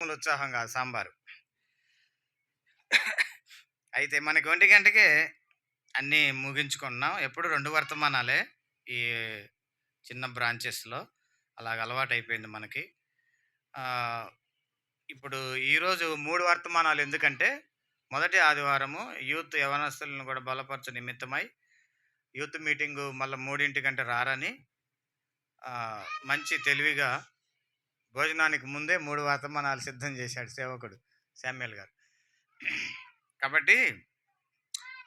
ఉత్సాహంగా సాంబారు. అయితే మనకి 1 గంటకే అన్నీ ముగించుకున్నాం. ఎప్పుడు 2 వర్తమానాలే ఈ చిన్న బ్రాంచెస్‌లో. అలాగ అలవాటయిపోయింది మనకి. ఆహ్, ఇప్పుడు ఈరోజు 3 వర్తమానాలు ఎందుకంటే, మొదటి ఆదివారము యూత్ యవనస్తులను కూడా బలపరచు నిమిత్తమై యూత్ మీటింగు మళ్ళా 3 కంటే రారని మంచి తెలివిగా భోజనానికి ముందే 3 వర్తమానాలు సిద్ధం చేశాడు సేవకుడు శామ్యూల్ గారు. కాబట్టి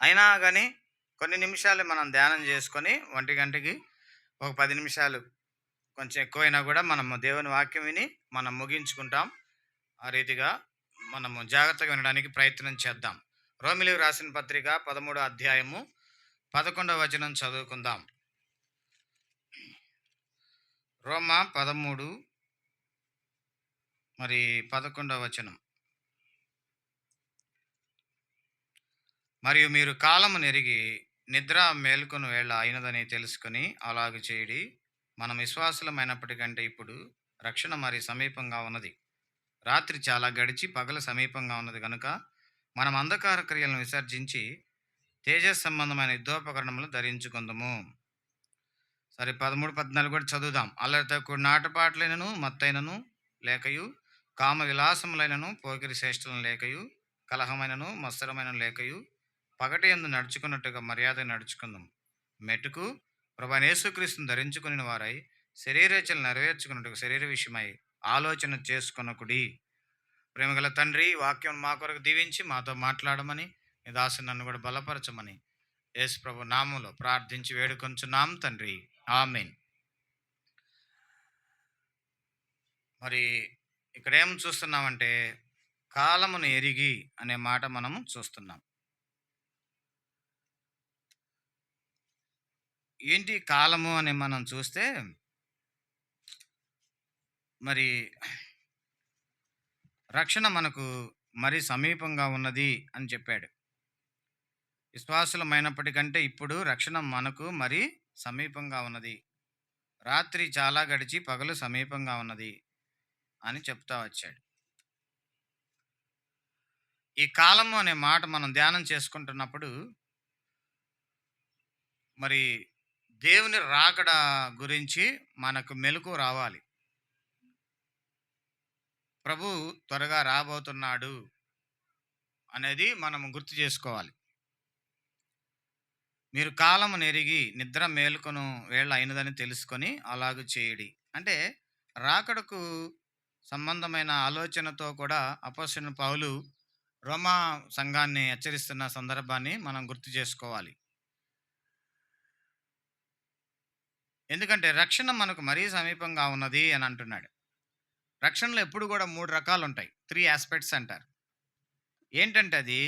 అయినా గాని కొన్ని నిమిషాలు మనం ధ్యానం చేసుకొని 1 గంటకి ఒక 10 నిమిషాలు కొంచెం ఎక్కువైనా కూడా మనము దేవుని వాక్యం విని మనం ముగించుకుంటాం. ఆ రీతిగా మనము జాగ్రత్తగా వినడానికి ప్రయత్నం చేద్దాం. రోమిలికి రాసిన పత్రిక 13వ అధ్యాయము 11వ వచనం చదువుకుందాం. రోమా 13 మరి 11వ వచనం. మరియు మీరు కాలము నెరిగి నిద్ర మేల్కొని వేళ అయినదని తెలుసుకొని అలాగ చేయడి. మనం విశ్వాసులమైనప్పటికంటే ఇప్పుడు రక్షణ మరి సమీపంగా ఉన్నది. రాత్రి చాలా గడిచి పగలు సమీపంగా ఉన్నది కనుక మనం అంధకార క్రియలను విసర్జించి తేజస్ సంబంధమైన యుద్ధోపకరణములు ధరించుకుందాము. సరే 13, 14 కూడా చదువుదాం. అల్లరితో కూడిన ఆటపాటలైనను మత్తైనను లేకయు, కామ విలాసములైనను పోకిరి శ్రేష్టలను లేకయు, కలహమైనను మత్సరమైన లేకయు, పగటి యందు నడుచుకున్నట్టుగా మర్యాద నడుచుకుందాం. మెట్టుకు ప్రభువైన యేసుక్రీస్తును ధరించుకుని వారై శరీరేచ్ఛలు నెరవేర్చుకున్నట్టుగా శరీర విషయమై ఆలోచన చేసుకొనకుడి. ప్రేమగల తండ్రి, వాక్యం మా కొరకు దీవించి మాతో మాట్లాడమని నీ దాసుని నన్ను కూడా బలపరచమని యేసు ప్రభు నామంలో ప్రార్థించి వేడుకొంచున్నాం తండ్రి, ఆమేన్. మరి ఇక్కడ ఏం చూస్తున్నామంటే కాలమును ఎరిగి అనే మాట మనము చూస్తున్నాం. ఏంటి కాలము అని మనం చూస్తే మరి రక్షణ మనకు మరి సమీపంగా ఉన్నది అని చెప్పాడు. విశ్వాసులమైనప్పటికంటే ఇప్పుడు రక్షణ మనకు మరి సమీపంగా ఉన్నది. రాత్రి చాలా గడిచి పగలు సమీపంగా ఉన్నది అని చెప్తా వచ్చాడు. ఈ కాలము అనే మాట మనం ధ్యానం చేసుకుంటున్నప్పుడు మరి దేవుని రాకడ గురించి మనకు మెలకు రావాలి. ప్రభు త్వరగా రాబోతున్నాడు అనేది మనం గుర్తు చేసుకోవాలి. మీరు కాలము నెరిగి నిద్ర మేలుకొను వేళ అయినదని తెలుసుకొని అలాగూ చేయడి. అంటే రాకడకు సంబంధమైన ఆలోచనతో కూడా అపోస్తలుడైన పౌలు రోమా సంఘాన్ని హెచ్చరిస్తున్న సందర్భాన్ని మనం గుర్తు చేసుకోవాలి. ఎందుకంటే రక్షణ మనకు మరీ సమీపంగా ఉన్నది అని అంటున్నాడు. రక్షణలో ఎప్పుడు కూడా 3 రకాలు ఉంటాయి. 3 ఆస్పెక్ట్స్ అంటారు. ఏంటంటే అది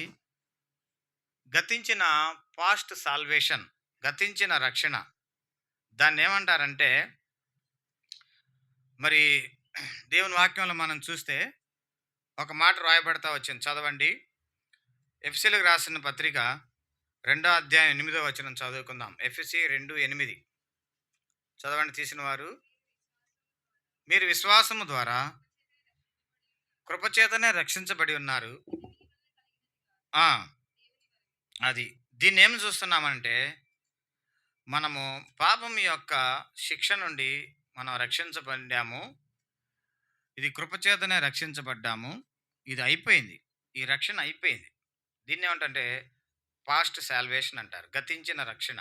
గతించిన పాస్ట్ సాల్వేషన్, గతించిన రక్షణ. దాన్ని ఏమంటారంటే మరి దేవుని వాక్యంలో మనం చూస్తే ఒక మాట రాయబడతా వచ్చింది, చదవండి. ఎఫెసీయులకు రాసిన పత్రిక 2వ అధ్యాయం 8వ వచనం చదువుకుందాం. ఎఫెసీ 2:8 చదవండి తీసిన వారు. మీరు విశ్వాసము ద్వారా కృపచేతనే రక్షించబడి ఉన్నారు. అది దీన్ని ఏమి చూస్తున్నామంటే మనము పాపం యొక్క శిక్ష నుండి మనం రక్షించబడ్డాము. ఇది కృపచేతనే రక్షించబడ్డాము. ఇది అయిపోయింది. ఈ రక్షణ అయిపోయింది. దీన్ని ఏమంటే పాస్ట్ సాల్వేషన్ అంటారు, గతించిన రక్షణ.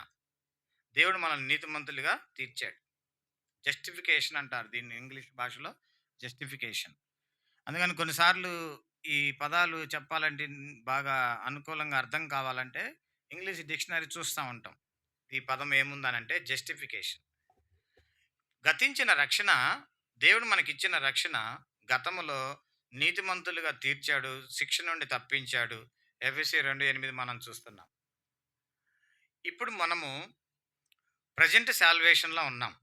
దేవుడు మనల్ని నీతిమంతులుగా తీర్చాడు. జస్టిఫికేషన్ అంటారు దీన్ని ఇంగ్లీష్ భాషలో, జస్టిఫికేషన్. అందుకని కొన్నిసార్లు ఈ పదాలు చెప్పాలంటే బాగా అనుకూలంగా అర్థం కావాలంటే ఇంగ్లీష్ డిక్షనరీ చూస్తూ ఉంటాం. ఈ పదం ఏముందనంటే జస్టిఫికేషన్. గతించిన రక్షణ, దేవుడు మనకిచ్చిన రక్షణ గతములో నీతిమంతులుగా తీర్చాడు, శిక్ష నుండి తప్పించాడు. ఎఫెసీ 2:8 మనం చూస్తున్నాం. ఇప్పుడు మనము ప్రజెంట్ సాల్వేషన్లో ఉన్నాం.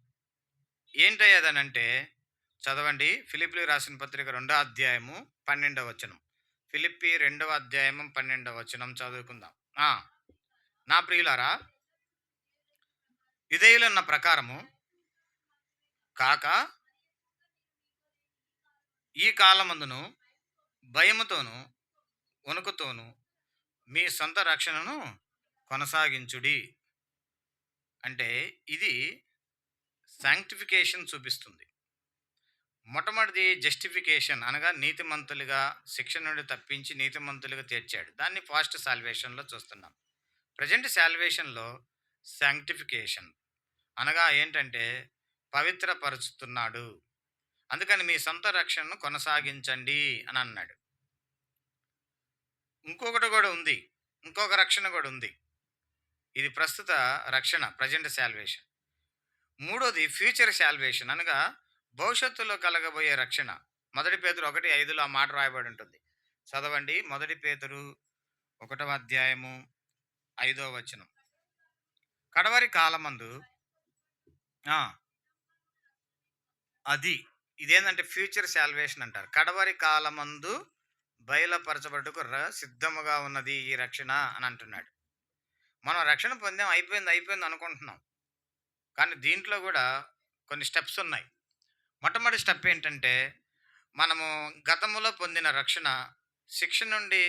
ఏంటయ్యేదనంటే చదవండి. ఫిలిప్పీయులకు రాసిన పత్రిక 2వ అధ్యాయము 12వ వచనం. ఫిలిప్పీ 2వ అధ్యాయము 12వ వచనం చదువుకుందాం. నా ప్రియులారా, యూదేయులున్న ప్రకారము కాక ఈ కాలమందును భయముతోను, వణుకుతోను మీ సొంత రక్షణను కొనసాగించుడి. అంటే ఇది సాంక్టిఫికేషన్ చూపిస్తుంది. మొట్టమొదటిది జస్టిఫికేషన్ అనగా నీతిమంతులుగా శిక్ష నుండి తప్పించి నీతిమంతులుగా తీర్చాడు. దాన్ని ఫాస్ట్ సాల్వేషన్‌లో చూస్తున్నాం. ప్రెజెంట్ సాల్వేషన్‌లో సాంక్టిఫికేషన్ అనగా ఏంటంటే పవిత్రపరుచుతున్నాడు. అందుకని మీ సొంత రక్షణను కొనసాగించండి అని అన్నాడు. ఇంకొకటి కూడా ఉంది. ఇంకొక రక్షణ కూడా ఉంది. ఇది ప్రస్తుత రక్షణ ప్రెజెంట్ సాల్వేషన్. మూడోది ఫ్యూచర్ సాల్వేషన్ అనగా భవిష్యత్తులో కలగబోయే రక్షణ. మొదటి పేతురు 1:5లో ఆ మాట రాయబడి ఉంటుంది. చదవండి. మొదటి పేతురు 1వ అధ్యాయము 5వ వచనం. కడవరి కాలమందు ఆ! అది. ఇదేందంటే ఫ్యూచర్ సాల్వేషన్ అంటారు. కడవరి కాలమందు బయలుపరచబడుటకు సిద్ధముగా ఉన్నది ఈ రక్షణ అని అంటున్నాడు. మనం రక్షణ పొందాం, అయిపోయింది అనుకుంటున్నాం. కానీ దీంట్లో కూడా కొన్ని స్టెప్స్ ఉన్నాయి. మొట్టమొదటి స్టెప్ ఏంటంటే మనము గతములో పొందిన రక్షణ శిక్ష నుండి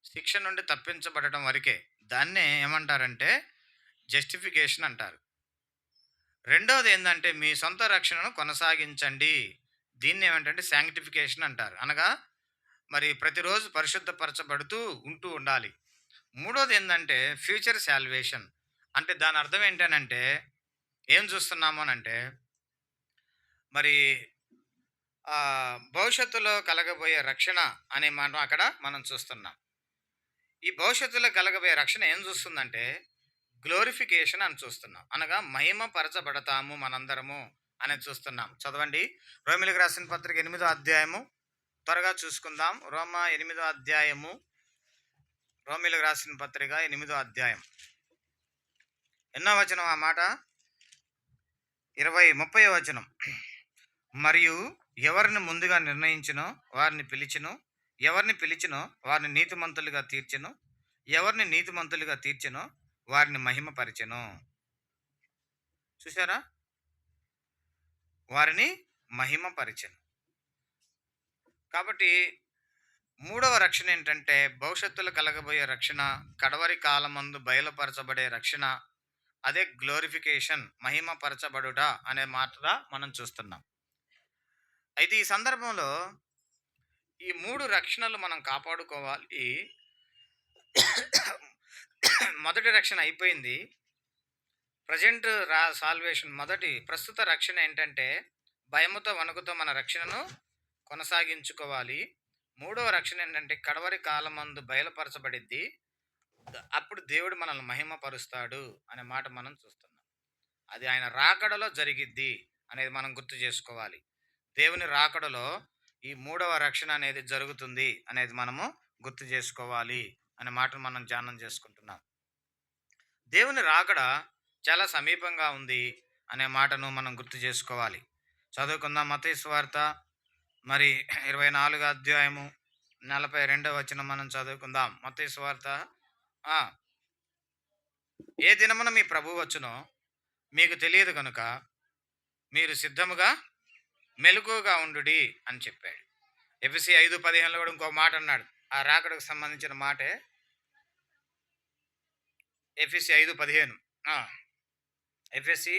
శిక్ష నుండి తప్పించబడటం వరకే. దాన్నే ఏమంటారంటే జస్టిఫికేషన్ అంటారు. రెండోది ఏందంటే మీ సొంత రక్షణను కొనసాగించండి. దీన్ని ఏమంటంటే సాంక్టిఫికేషన్ అంటారు. అనగా మరి ప్రతిరోజు పరిశుద్ధపరచబడుతూ ఉంటూ ఉండాలి. మూడోది ఏందంటే ఫ్యూచర్ సాల్వేషన్. అంటే దాని అర్థం ఏంటనంటే ఏం చూస్తున్నాము అనంటే మరి భవిష్యత్తులో కలగబోయే రక్షణ అనే మాట అక్కడ మనం చూస్తున్నాం. ఈ భవిష్యత్తులో కలగబోయే రక్షణ ఏం చూస్తుందంటే గ్లోరిఫికేషన్ అని చూస్తున్నాం. అనగా మహిమ పరచబడతాము మనందరము అనేది చూస్తున్నాం. చదవండి. రోమిలికి రాసిన పత్రిక 8వ అధ్యాయము త్వరగా చూసుకుందాం. రోమా 8వ అధ్యాయము, రోమిలికి రాసిన పత్రిక 8వ అధ్యాయం. ఎన్నో వచనం ఆ మాట? 30వ వచనం. మరియు ఎవరిని ముందుగా నిర్ణయించినో వారిని పిలిచినో, ఎవరిని పిలిచినో వారిని నీతిమంతులుగా తీర్చెను, ఎవరిని నీతిమంతులుగా తీర్చెనో వారిని మహిమపరిచెను. చూసారా? వారిని మహిమపరిచెను. కాబట్టి మూడవ రక్షణ ఏంటంటే భవిష్యత్తులో కలగబోయే రక్షణ, కడవరి కాలమందు బయలుపరచబడే రక్షణ. అదే గ్లోరిఫికేషన్, మహిమపరచబడుట అనే మాటగా మనం చూస్తున్నాం. అయితే ఈ సందర్భంలో ఈ 3 రక్షణలు మనం కాపాడుకోవాలి. మొదటి రక్షణ అయిపోయింది. ప్రజెంట్ సాల్వేషన్ ప్రస్తుత రక్షణ ఏంటంటే భయముతో వణుకుతో మన రక్షణను కొనసాగించుకోవాలి. మూడవ రక్షణ ఏంటంటే కడవరి కాలమందు బయలుపరచబడిద్ది. అప్పుడు దేవుడు మనల్ని మహిమపరుస్తాడు అనే మాట మనం చూస్తున్నాం. అది ఆయన రాకడలో జరిగిద్ది అనేది మనం గుర్తు చేసుకోవాలి. దేవుని రాకడలో ఈ మూడవ రక్షణ అనేది జరుగుతుంది అనేది మనము గుర్తు చేసుకోవాలి అనే మాటను మనం ధ్యానం చేసుకుంటున్నాం. దేవుని రాకడ చాలా సమీపంగా ఉంది అనే మాటను మనం గుర్తు చేసుకోవాలి. చదువుకుందాం. మత్తయి సువార్త మరి 24వ అధ్యాయము 42వ వచనం మనం చదువుకుందాం. మత్తయి సువార్త. ఏ దినమున మీ ప్రభువు వచ్చునో మీకు తెలియదు కనుక మీరు సిద్ధముగా మెలకువగా ఉండుడి అని చెప్పాడు. ఎఫెసీ 5:15లో కూడా ఇంకో మాట అన్నాడు. ఆ రాకడకు సంబంధించిన మాటే. ఎఫెసీ 5:15. ఎఫెసీ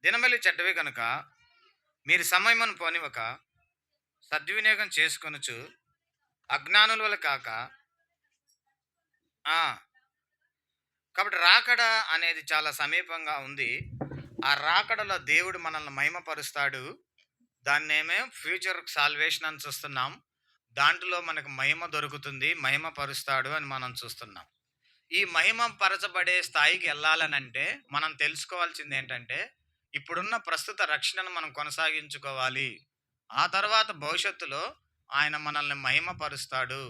దినమల్లి చెడ్డవి కనుక మీరు సమయమును పోనివ్వక సద్వినియోగం చేసుకొనుచు అజ్ఞానుల వల్ల కాక. కాబట్టి రాకడ అనేది చాలా సమీపంగా ఉంది. ఆ రాకడలో దేవుడు మనల్ని మహిమపరుస్తాడు. దాన్నేమే ఫ్యూచర్ సాల్వేషన్ అని చూస్తున్నాం. దాంట్లో మనకు మహిమ దొరుకుతుంది, మహిమపరుస్తాడు అని మనం చూస్తున్నాం. ఈ మహిమ పరచబడే స్థాయికి వెళ్ళాలనంటే మనం తెలుసుకోవాల్సింది ఏంటంటే ఇప్పుడున్న ప్రస్తుత రక్షణను మనం కొనసాగించుకోవాలి. ఆ తర్వాత భవిష్యత్తులో ఆయన మనల్ని మహిమపరుస్తాడు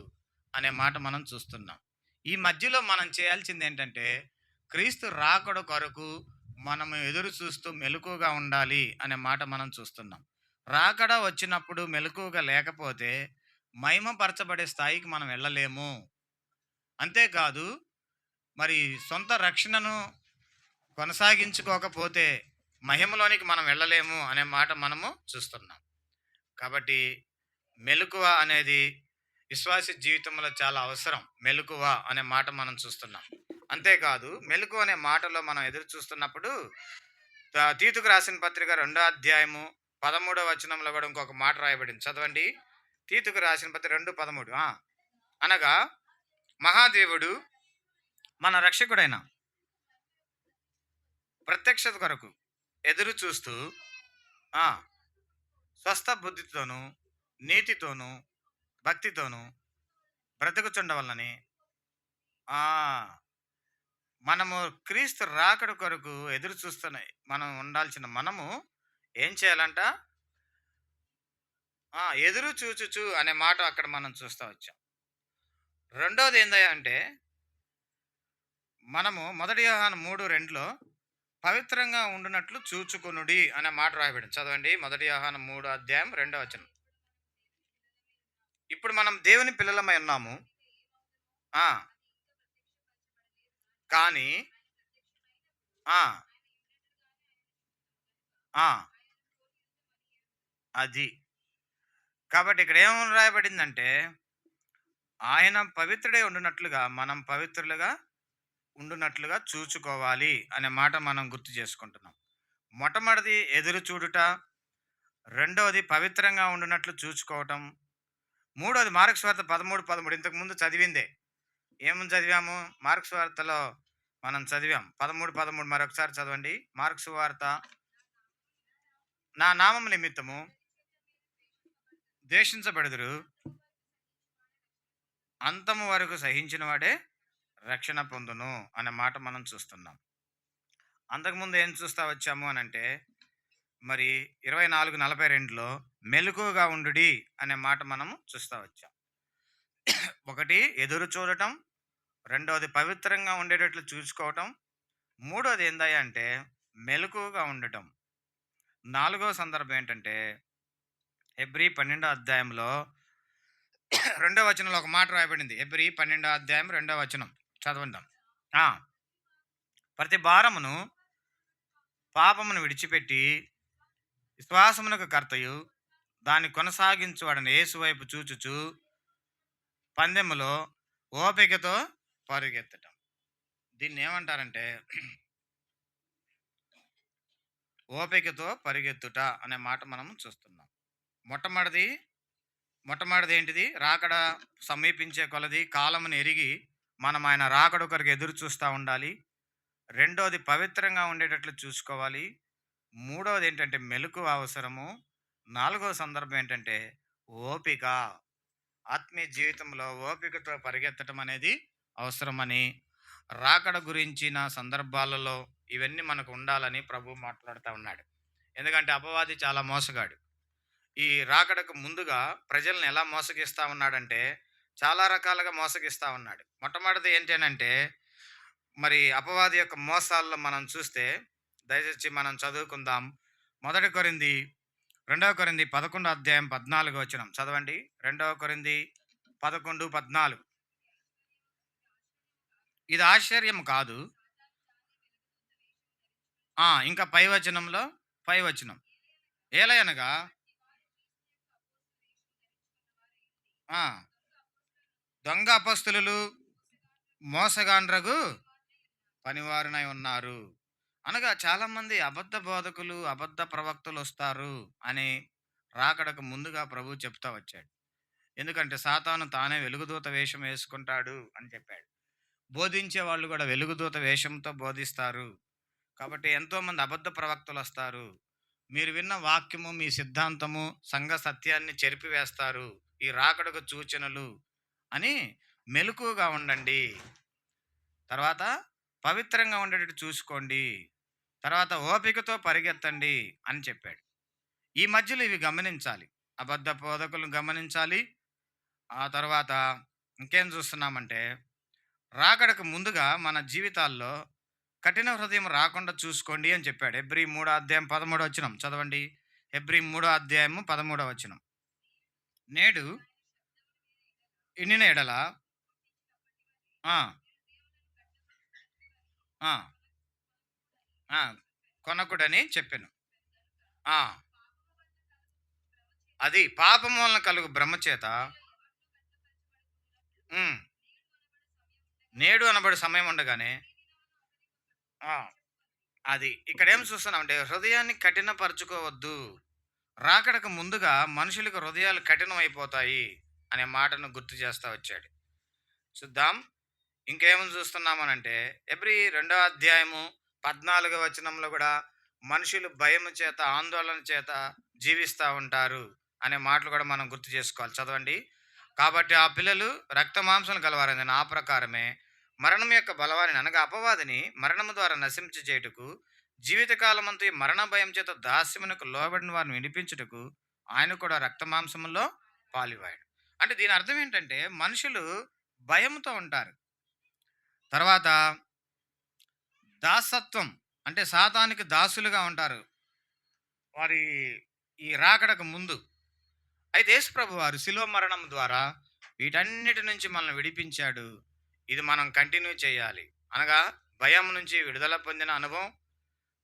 అనే మాట మనం చూస్తున్నాం. ఈ మధ్యలో మనం చేయాల్సింది ఏంటంటే క్రీస్తు రాకడ కొరకు మనం ఎదురు చూస్తూ మెలకువగా ఉండాలి అనే మాట మనం చూస్తున్నాం. రాకడ వచ్చినప్పుడు మెలకువగా లేకపోతే మహిమపరచబడే స్థాయికి మనం వెళ్ళలేము. అంతేకాదు మరి సొంత రక్షణను కొనసాగించుకోకపోతే మహిమలోనికి మనం వెళ్ళలేము అనే మాట మనము చూస్తున్నాం. కాబట్టి మెలకువ అనేది విశ్వాసి జీవితంలో చాలా అవసరం. మెలకువ అనే మాట మనం చూస్తున్నాం. అంతేకాదు మెలకువ అనే మాటలో మనం ఎదురు చూస్తున్నప్పుడు తీతుకు రాసిన పత్రిక 2 అధ్యాయము 13 వచనంలో కూడా ఇంకొక మాట రాయబడింది. చదవండి. తీతుకు రాసిన పత్రిక 2:13 అనగా మహాదేవుడు మన రక్షకుడైన ప్రత్యక్షత కొరకు ఎదురు చూస్తూ ఆ! స్వస్థ బుద్ధితోనూ, నీతితోనూ, భక్తితోనూ బ్రతుకుచుండవలనని ఆ! మనము క్రీస్తు రాకడ కొరకు ఎదురు చూస్తున్నాయి. మనం ఉండాల్సిన మనము ఏం చేయాలంట? ఎదురు చూచుచు అనే మాట అక్కడ మనం చూస్తా వచ్చాం. రెండోది ఏందయ్యా అంటే, మనము మొదటి యోహాను 3:2లో పవిత్రంగా ఉండునట్లు చూచుకొనుడి అనే మాట రాయబడింది. చదవండి. మొదటి యోహాను 3 అధ్యాయం 2 వచనం. ఇప్పుడు మనం దేవుని పిల్లలమై ఉన్నాము. ఆ! కానీ ఆ! ఆ! అది. కాబట్టి ఇక్కడ ఏమని రాయబడిందంటే, ఆయన పవిత్రుడై ఉండునట్లుగా మనం పవిత్రులుగా ఉండునట్లుగా చూచుకోవాలి అనే మాట మనం గుర్తు చేసుకుంటున్నాం. మొట్టమొదటిది ఎదురు చూడుట, రెండోది పవిత్రంగా ఉండునట్లు చూచుకోవటం, మూడోది మార్కు సువార్త 13:13 ఇంతకు ముందు చదివిందే. ఏమని చదివాము? మార్కు సువార్తలో మనం చదివాం. 13:13 మరొకసారి చదవండి. మార్కు సువార్త నా నామము నిమిత్తము ద్వేషించబడుదురు, అంతము వరకు సహించిన వాడే రక్షణ పొందును అనే మాట మనం చూస్తున్నాం. అంతకుముందు ఏం చూస్తా వచ్చాము అనంటే, మరి 24:42లో మెలకువగా ఉండుడి అనే మాట మనము చూస్తా వచ్చాం. ఒకటి ఎదురు చూడటం, రెండోది పవిత్రంగా ఉండేటట్లు చూసుకోవటం, మూడోది ఏందయ్యా అంటే మెలకువగా ఉండటం. నాలుగో సందర్భం ఏంటంటే హెబ్రీ 12 అధ్యాయంలో 2 వచనంలో ఒక మాట రాయబడింది. హెబ్రీ 12 అధ్యాయం 2 వచనం చదవందాం. ఆ! ప్రతి భారమును పాపమును విడిచిపెట్టి విశ్వాసమునకు కర్తయు దాన్ని కొనసాగించువాడని యేసు వైపు చూచుచు పందెములో ఓపికతో పరుగెత్తటం. దీన్ని ఏమంటారంటే ఓపికతో పరిగెత్తుట అనే మాట మనం చూస్తున్నాం. మొట్టమొదటిది మొట్టమొదటిది ఏంటిది? రాకడ సమీపించే కొలది కాలమును ఎరిగి మనం ఆయన రాకడ కొరకు ఎదురు చూస్తూ ఉండాలి. రెండోది పవిత్రంగా ఉండేటట్లు చూసుకోవాలి. మూడోది ఏంటంటే మెలకువ అవసరము. నాలుగో సందర్భం ఏంటంటే ఓపిక. ఆత్మీయ జీవితంలో ఓపికతో పరిగెత్తడం అనేది అవసరమని రాకడ గురించిన సందర్భాలలో ఇవన్నీ మనకు ఉండాలని ప్రభు మాట్లాడుతూ ఉన్నాడు. ఎందుకంటే అపవాది చాలా మోసగాడు. ఈ రాకడకు ముందుగా ప్రజల్ని ఎలా మోసగిస్తా ఉన్నాడంటే చాలా రకాలుగా మోసగిస్తా ఉన్నాడు. మొట్టమొదటిది ఏంటనంటే మరి అపవాది యొక్క మోసాల్లో మనం చూస్తే దయచేసి మనం చదువుకుందాం. మొదటి కొరింథీ 2 కొరింథీ 11 అధ్యాయం 14 వచనం చదవండి. 2 కొరింథీ 11:14 ఇది ఆశ్చర్యం కాదు. ఇంకా పై వచనం ఏలయనగా ఆ, దొంగ అపొస్తలులు మోసగాండ్రగు పనివారునై ఉన్నారు. అనగా చాలామంది అబద్ధ బోధకులు, అబద్ధ ప్రవక్తలు వస్తారు అని రాకడకు ముందుగా ప్రభు చెప్తా వచ్చాడు. ఎందుకంటే సాతాను తానే వెలుగుదూత వేషం వేసుకుంటాడు అని చెప్పాడు. బోధించే వాళ్ళు కూడా వెలుగుదూత వేషంతో బోధిస్తారు. కాబట్టి ఎంతోమంది అబద్ధ ప్రవక్తలు వస్తారు. మీరు విన్న వాక్యము, మీ సిద్ధాంతము, సంఘ సత్యాన్ని చెరిపివేస్తారు. ఈ రాకడకు సూచనలు అని మెలకువగా ఉండండి. తర్వాత పవిత్రంగా ఉండేటట్టు చూసుకోండి. తర్వాత ఓపికతో పరిగెత్తండి అని చెప్పాడు. ఈ మధ్యలో ఇవి గమనించాలి. అబద్ధ బోధకులను గమనించాలి. ఆ తర్వాత ఇంకేం చూస్తున్నామంటే రాకడకు ముందుగా మన జీవితాల్లో కఠిన హృదయం రాకుండా చూసుకోండి అని చెప్పాడు. హెబ్రీ 3 అధ్యాయం 13 వచనం చదవండి. హెబ్రీ 3 అధ్యాయము 13 వచనం. నేడు ఇన్నిన ఎడల ఆ, ఆ, ఆ, కొనకుడని చెప్పాను. ఆ, అది పాపం వలన కలుగు భ్రమ చేత హ్మ్. నేడు అనబడే సమయం ఉండగానే ఆ! అది. ఇక్కడేం చూస్తున్నామంటే హృదయాన్ని కఠినపరచుకోవద్దు. రాకడకు ముందుగా మనుషులకు హృదయాలు కఠినమైపోతాయి అనే మాటను గుర్తు చేస్తా వచ్చాడు. చూద్దాం. ఇంకేమని చూస్తున్నామనంటే ఎబ్రీ రెండో అధ్యాయము 14 వచనంలో కూడా మనుషులు భయము చేత ఆందోళన చేత జీవిస్తూ ఉంటారు అనే మాటలు కూడా మనం గుర్తు చేసుకోవాలి. చదవండి. కాబట్టి ఆ పిల్లలు రక్త మాంసం గలవారని ఆ ప్రకారమే మరణం యొక్క బలవారిని అనగా అపవాదిని మరణము ద్వారా నశించి చేయుటకు జీవితకాలమంతా ఈ మరణ భయం చేత దాస్యమునకు లోబడిన వారిని వినిపించుటకు ఆయన కూడా రక్త మాంసములో పాలివాడు. అంటే దీని అర్థం ఏంటంటే మనుషులు భయంతో ఉంటారు. తర్వాత దాసత్వం అంటే సాతానికి దాసులుగా ఉంటారు. వారి ఈ రాకడకు ముందు. అయితే యేసుప్రభు వారు శిలువ మరణం ద్వారా వీటన్నిటి నుంచి మనల్ని విడిపించాడు. ఇది మనం కంటిన్యూ చేయాలి. అనగా భయం నుంచి విడుదల పొందిన అనుభవం,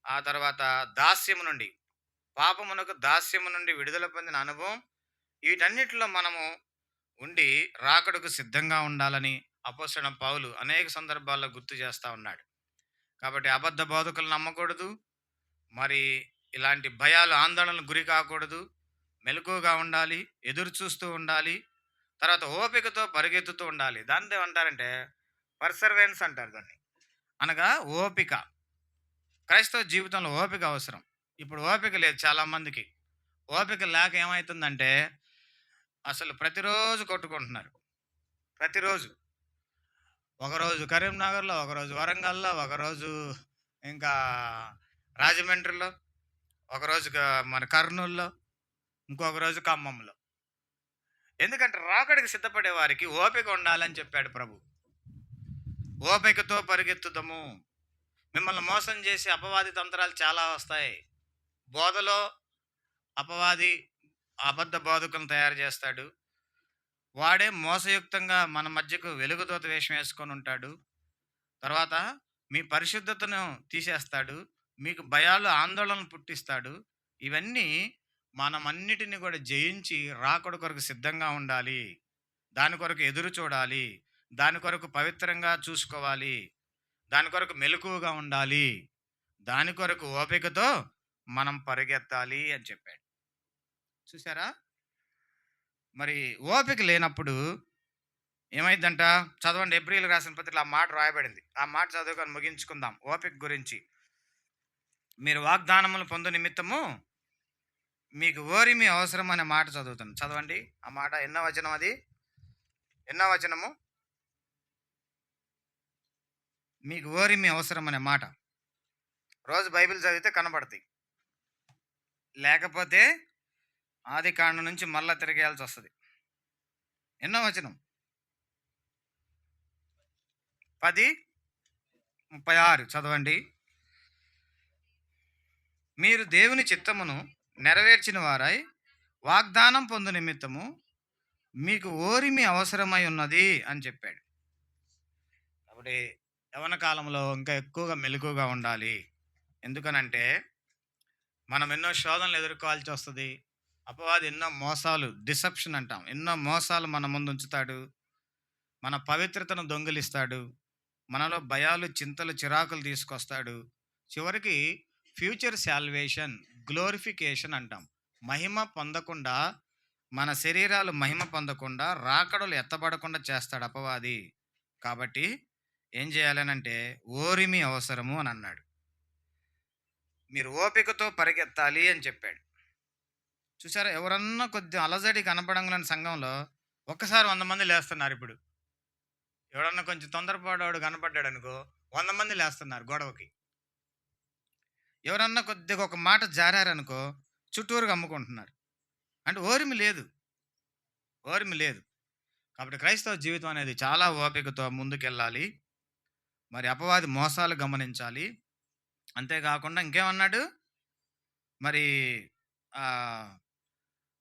ఆ తర్వాత దాస్యము నుండి, పాపమునకు దాస్యము నుండి విడుదల పొందిన అనుభవం, వీటన్నిటిలో మనము ఉండి రాకడకు సిద్ధంగా ఉండాలని అపోస్తలుడైన పౌలు అనేక సందర్భాల్లో గుర్తు చేస్తా ఉన్నాడు. కాబట్టి అబద్ధ బోధకులు నమ్మకూడదు. మరి ఇలాంటి భయాలు, ఆందోళనలకు గురి కాకూడదు. మెలకువగా ఉండాలి. ఎదురు చూస్తూ ఉండాలి. తర్వాత ఓపికతో పరిగెత్తుతూ ఉండాలి. దాన్ని ఏమంటారంటే పర్సర్వెన్స్ అంటారు దాన్ని. అనగా ఓపిక. క్రైస్తవ జీవితంలో ఓపిక అవసరం. ఇప్పుడు ఓపిక లేదు చాలామందికి. ఓపిక లేక ఏమైతుందంటే అసలు ప్రతిరోజు కొట్టుకుంటున్నారు. ప్రతిరోజు. ఒకరోజు కరీంనగర్‌లో, ఒకరోజు వరంగల్‌లో, ఒకరోజు ఇంకా రాజమండ్రిలో, ఒకరోజు మన కర్నూల్‌లో, ఇంకొక రోజు ఖమ్మంలో. ఎందుకంటే రాకడికి సిద్ధపడే వారికి ఓపిక ఉండాలని చెప్పాడు ప్రభు. ఓపికతో పరిగెత్తుదము. మిమ్మల్ని మోసం చేసే అపవాది తంత్రాలు చాలా వస్తాయి. బోధలో అపవాది అబద్ధ బోధకులను తయారు చేస్తాడు. వాడే మోసయుక్తంగా మన మధ్యకు వెలుగుదూత వేషం వేసుకొని ఉంటాడు. తర్వాత మీ పరిశుద్ధతను తీసేస్తాడు. మీకు భయాలు, ఆందోళనలు పుట్టిస్తాడు. ఇవన్నీ మనమన్నిటిని కూడా జయించి రాకడ కొరకు సిద్ధంగా ఉండాలి. దాని కొరకు ఎదురు చూడాలి. దాని కొరకు పవిత్రంగా చూసుకోవాలి. దాని కొరకు మెలకువగా ఉండాలి. దాని కొరకు ఓపికతో మనం పరిగెత్తాలి అని చెప్పాడు. చూసారా? మరి ఓపిక లేనప్పుడు ఏమైద్దంట? చదవండి. ఏప్రిల్ రాసిన పత్రికలో ఆ మాట రాయబడింది. ఆ మాట చదువుకొని ముగించుకుందాం ఓపిక గురించి. మీరు వాగ్దానములు పొందు నిమిత్తము మీకు ఓరిమి అవసరం అనే మాట చదువుతాను. చదవండి. ఆ మాట ఎన్నో వచనం అది? ఎన్నో వచనము? మీకు ఓరిమి అవసరం అనే మాట. రోజు బైబిల్ చదివితే కనబడతాయి. లేకపోతే ఆదికాండం నుంచి మళ్ళా తిరగేయాల్సొస్తది. ఎన్నో వచనం? 10:36 చదవండి. మీరు దేవుని చిత్తమును నెరవేర్చిన వారై వాగ్దానం పొందు నిమిత్తము మీకు ఓరిమి అవసరమై ఉన్నది అని చెప్పాడు. కాబట్టి యవ్వన కాలంలో ఇంకా ఎక్కువగా మెలకువగా ఉండాలి. ఎందుకనంటే మనం ఎన్నో శోధనలు ఎదుర్కోవాల్సి వస్తది. అపవాది ఎన్నో మోసాలు డిసెప్షన్ అంటాం. ఎన్నో మోసాలు మన ముందు ఉంచుతాడు. మన పవిత్రతను దొంగిలిస్తాడు. మనలో భయాలు, చింతలు, చిరాకులు తీసుకొస్తాడు. చివరికి ఫ్యూచర్ సాల్వేషన్, గ్లోరిఫికేషన్ అంటాం. మహిమ పొందకుండా మన శరీరాలు మహిమ పొందకుండా రాకడలు ఎత్తబడకుండా చేస్తాడు అపవాది. కాబట్టి ఏం చేయాలనంటే ఓరిమి అవసరము అని అన్నాడు. మీరు ఓపికతో పరిగెత్తాలి అని చెప్పాడు. చూసారా? ఎవరన్నా కొద్దిగా అలజడి కనపడంగానే సంఘంలో ఒక్కసారి 100 మంది లేస్తున్నారు ఇప్పుడు. ఎవడన్నా కొంచెం తొందరపాటోడు కనపడ్డాడు అనుకో 100 మంది లేస్తున్నారు గొడవకి. ఎవరన్నా కొద్దిగా ఒక మాట జారారనుకో చుట్టూరుగా అమ్ముకుంటున్నారు. అంటే ఓర్మి లేదు. ఓర్మి లేదు. కాబట్టి క్రైస్తవ జీవితం అనేది చాలా ఓపికతో ముందుకెళ్ళాలి. మరి అపవాది మోసాలు గమనించాలి. అంతేకాకుండా ఇంకేమన్నాడు? మరి ఆహ్,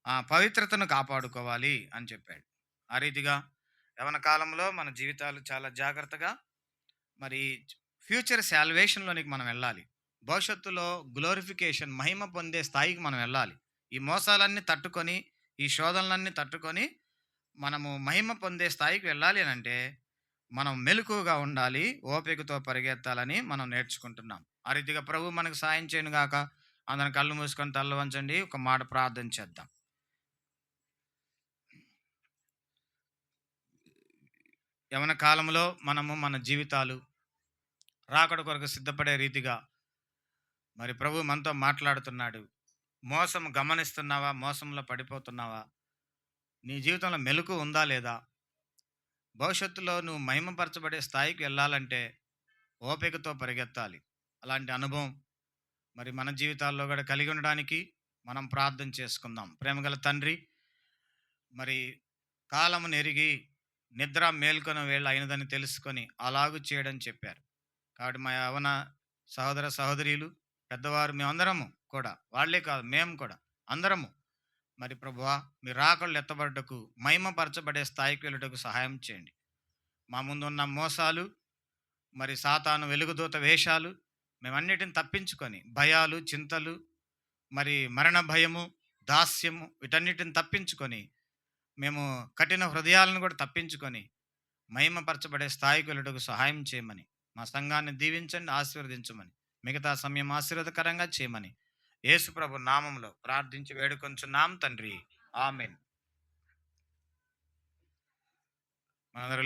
ఆ పవిత్రతను కాపాడుకోవాలి అని చెప్పాడు. ఆ రీతిగా యవ్వన కాలంలో మన జీవితాలు చాలా జాగ్రత్తగా మరి ఫ్యూచర్ సాల్వేషన్‌లోనికి మనం వెళ్ళాలి. భవిష్యత్తులో గ్లోరిఫికేషన్ మహిమ పొందే స్థాయికి మనం వెళ్ళాలి. ఈ మోసాలన్నీ తట్టుకొని, ఈ శోధనలన్నీ తట్టుకొని మనము మహిమ పొందే స్థాయికి వెళ్ళాలి అనంటే, మనం మెలకువగా ఉండాలి, ఓపికతో పరిగెత్తాలని మనం నేర్చుకుంటున్నాం. ఆ రీతిగా ప్రభువు మనకు సాయం చేయనుగాక. అందరం కళ్ళు మూసుకొని తలలు వంచండి. ఒక మాట ప్రార్థన చేద్దాం. యవ్వన కాలంలో మనము మన జీవితాలు రాకడ కొరకు సిద్ధపడే రీతిగా మరి ప్రభువు మనతో మాట్లాడుతున్నాడు. మోసం గమనిస్తున్నావా? మోసంలో పడిపోతున్నావా? నీ జీవితంలో మెలకువ ఉందా లేదా? భవిష్యత్తులో నువ్వు మహిమపరచబడే స్థాయికి వెళ్ళాలంటే ఓపికతో పరిగెత్తాలి. అలాంటి అనుభవం మరి మన జీవితాల్లో కూడా కలిగి ఉండడానికి మనం ప్రార్థన చేసుకుందాం. ప్రేమగల తండ్రి, మరి కాలమును ఎరిగి నిద్ర మేల్కొన వేళ అయినదని తెలుసుకొని అలాగు చేయడం చెప్పారు. కాబట్టి మా యవ్వన సహోదర సహోదరీలు, పెద్దవారు మేమందరము కూడా, వాళ్ళే కాదు మేము కూడా అందరము మరి ప్రభువా, మీ రాకళ్ళు ఎత్తబడ్డకు మహిమపరచబడే స్థాయికి వెళ్ళుటకు సహాయం చేయండి. మా ముందున్న మోసాలు, మరి సాతాను వెలుగుదూత వేషాలు మేమన్నిటిని తప్పించుకొని, భయాలు, చింతలు, మరి మరణ భయము, దాస్యము వీటన్నిటిని తప్పించుకొని, మేము కఠిన హృదయాలను కూడా తప్పించుకొని మహిమపరచబడే స్థాయికి వెళ్ళుటకు సహాయం చేయమని, మా సంఘాన్ని దీవించండి, ఆశీర్వదించమని, మిగతా సమయం ఆశీర్వాదకరంగా చేయమని యేసు ప్రభు నామంలో ప్రార్థించి వేడుకొంచున్నాం తండ్రి. ఆమేన్. మనందరం